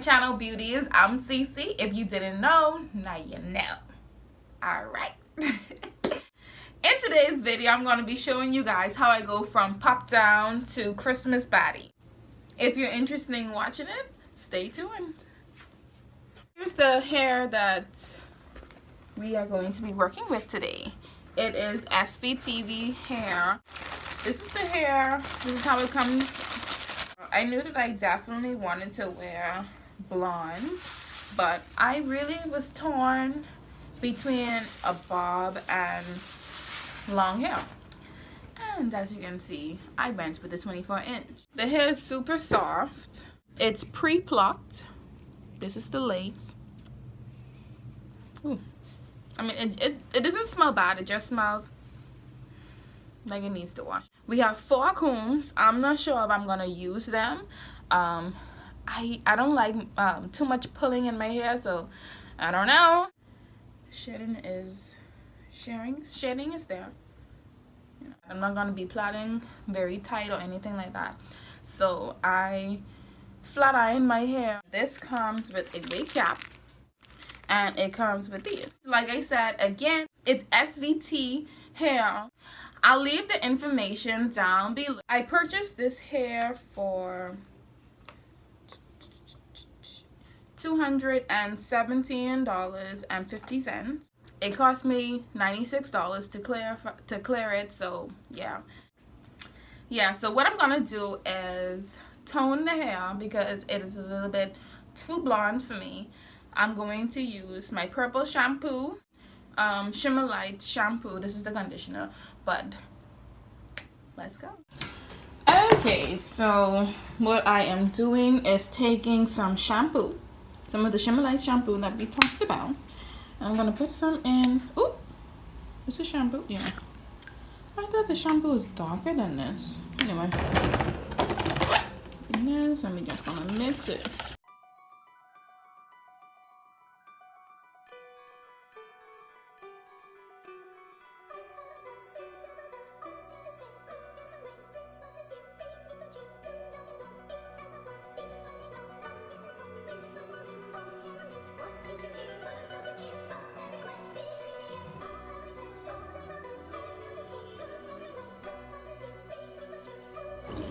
channel, Beauties. I'm Cece. If you didn't know, now you know. Alright. In today's video, I'm going to be showing you guys how I go from pop down to Christmas baddie. If you're interested in watching it, stay tuned. Here's the hair that we are going to be working with today. It is SVT hair. This is the hair. This is how it comes. I knew that I definitely wanted to wear blonde, but I really was torn between a bob and long hair. And as you can see, I went with the 24-inch. The hair is super soft. It's pre-plucked. This is the lace. Ooh. I mean, it doesn't smell bad. It just smells like it needs to wash. We have 4 combs. I'm not sure if I'm gonna use them. I don't like too much pulling in my hair, so I don't know. Shedding is there. You know, I'm not gonna be plaiting very tight or anything like that. So I flat iron my hair. This comes with a wig cap, and it comes with these. Like I said, again, it's SVT hair. I'll leave the information down below. I purchased this hair for $217.50. It cost me $96 to clear it, so yeah. So what I'm gonna do is tone the hair because it is a little bit too blonde for me. I'm going to use my purple shampoo, Shimmer Light shampoo. This is the conditioner, but let's go. Okay, so what I am doing is taking some shampoo, some of the Shimmer Light shampoo that we talked about. I'm gonna put some in. Ooh, this is shampoo. Yeah, I thought the shampoo was darker than this. Anyway, so I'm just gonna mix it.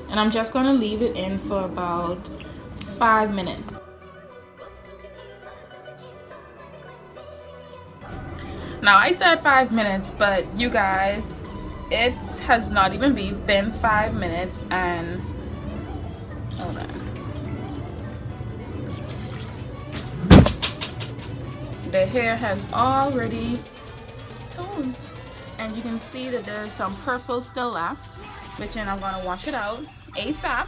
And I'm just going to leave it in for about 5 minutes. Now I said 5 minutes, but you guys, it has not even been 5 minutes, and hold on. The hair has already toned, and you can see that there's some purple still left, which then I'm gonna wash it out ASAP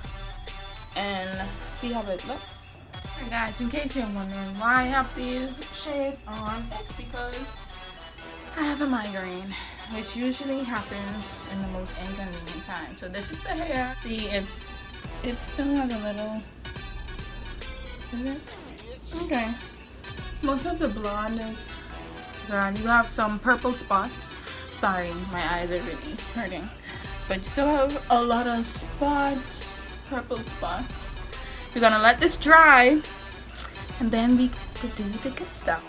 and see how it looks. Alright guys, in case you're wondering why I have these shades on, it's because I have a migraine, which usually happens in the most inconvenient time. So this is the hair. See, it still has a little. Is it? Okay. Most of the blonde is gone. You have some purple spots. Sorry, my eyes are really hurting. But you still have a lot of spots, purple spots. We're gonna let this dry, and then we could do the good stuff.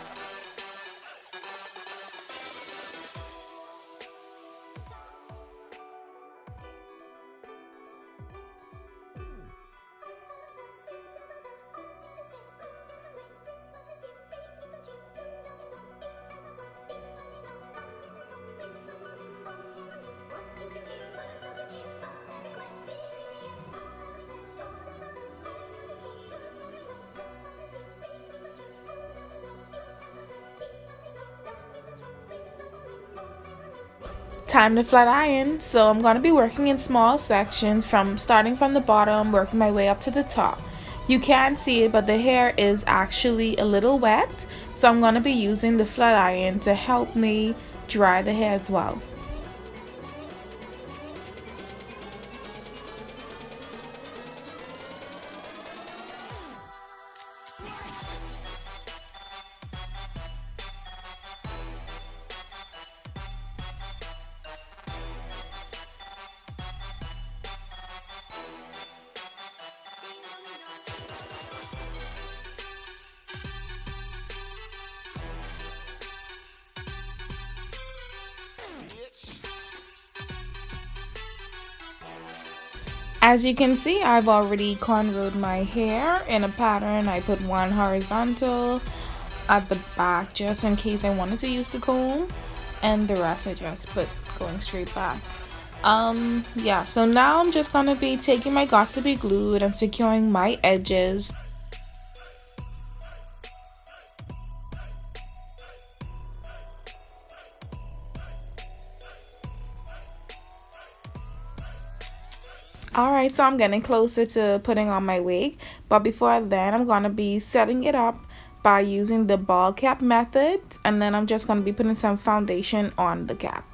Time to flat iron. So I'm going to be working in small sections, starting from the bottom, working my way up to the top. You can't see it, but the hair is actually a little wet, so I'm going to be using the flat iron to help me dry the hair as well. As you can see, I've already cornrowed my hair in a pattern. I put one horizontal at the back just in case I wanted to use the comb, and the rest I just put going straight back. Yeah, so now I'm just gonna be taking my got2b glued and securing my edges. Alright, so I'm getting closer to putting on my wig, but before then I'm gonna be setting it up by using the ball cap method, and then I'm just gonna be putting some foundation on the cap.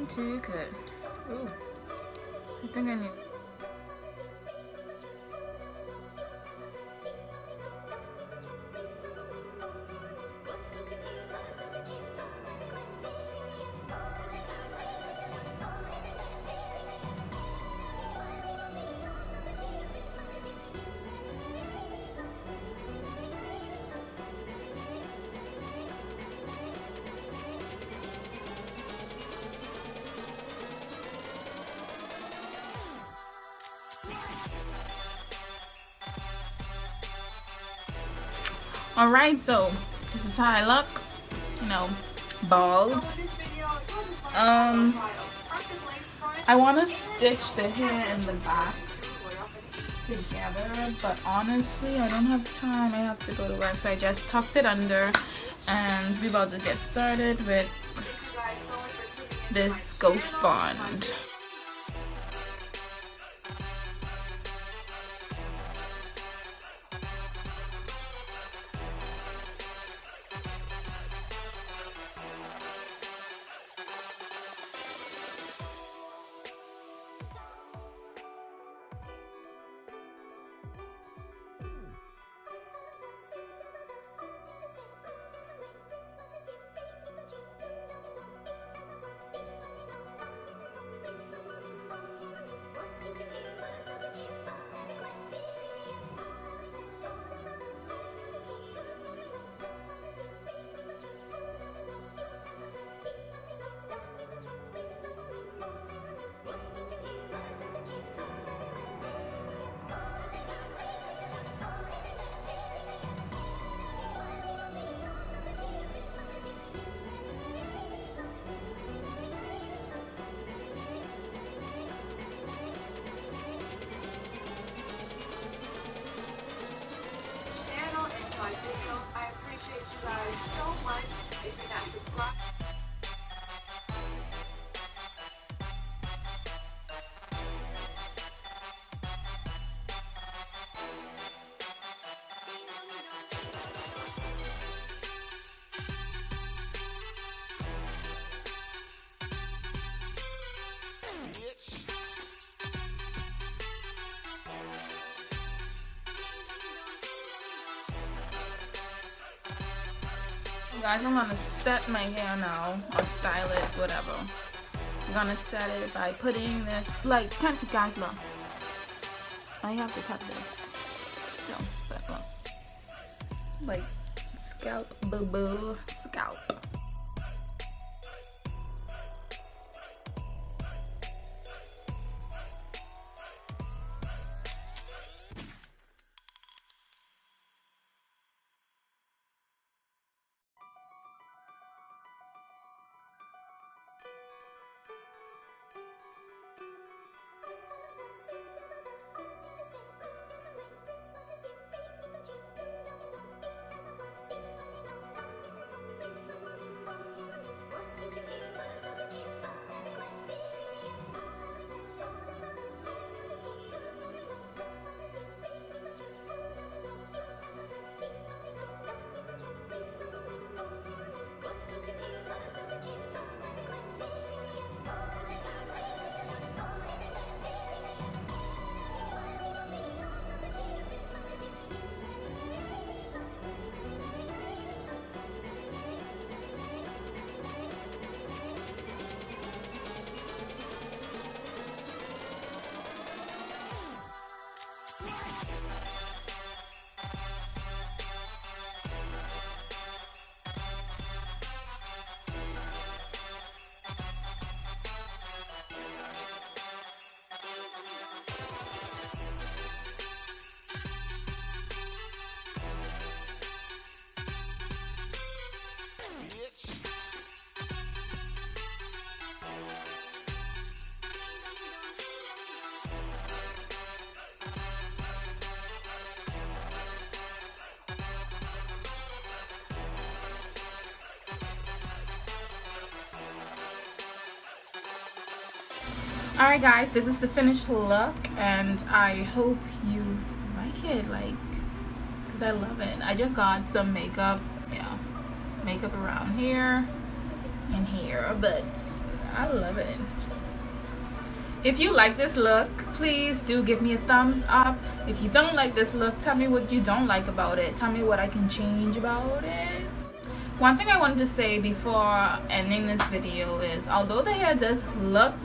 Too good. Ooh, I think I need. Alright, so this is how I look, you know, bald. I want to stitch the hair in the back together, but honestly I don't have time. I have to go to work, so I just tucked it under, and we're about to get started with this ghost bond. I appreciate you guys so much. If you're not subscribed. Guys, I'm gonna set my hair now, or style it, whatever. I'm gonna set it by putting this, like, guys, look. I have to cut this. No, but look. Like, scalp, boo-boo, scalp. Alright guys, this is the finished look, and I hope you like it, like, because I love it. I just got some makeup, makeup around here and here, but I love it. If you like this look, please do give me a thumbs up. If you don't like this look, tell me what you don't like about it. Tell me what I can change about it. One thing I wanted to say before ending this video is, although the hair does look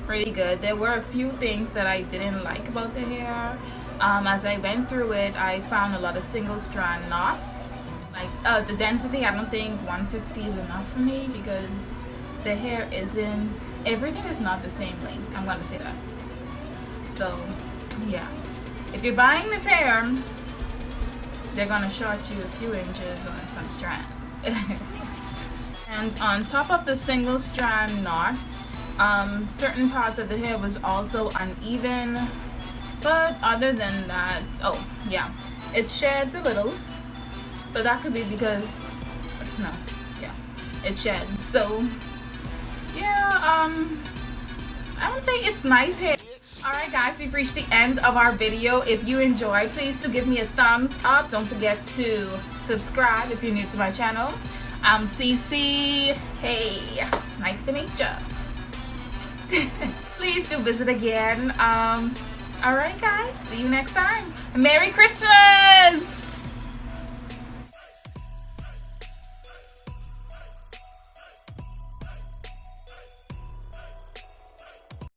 really good, there were a few things that I didn't like about the hair. As I went through it, I found a lot of single strand knots. Like the density, I don't think 150 is enough for me, because the hair isn't, everything is not the same length. I'm gonna say that. So yeah, if you're buying this hair, they're gonna short you a few inches on some strand. And on top of the single strand knots, certain parts of the hair was also uneven, but other than that, oh yeah, it sheds a little, but that could be because it sheds. So yeah, I would say it's nice hair. Alright guys, we've reached the end of our video. If you enjoyed, please do give me a thumbs up. Don't forget to subscribe if you're new to my channel. I'm CC. Hey, nice to meet ya. Please do visit again. Alright guys, see you next time. Merry Christmas!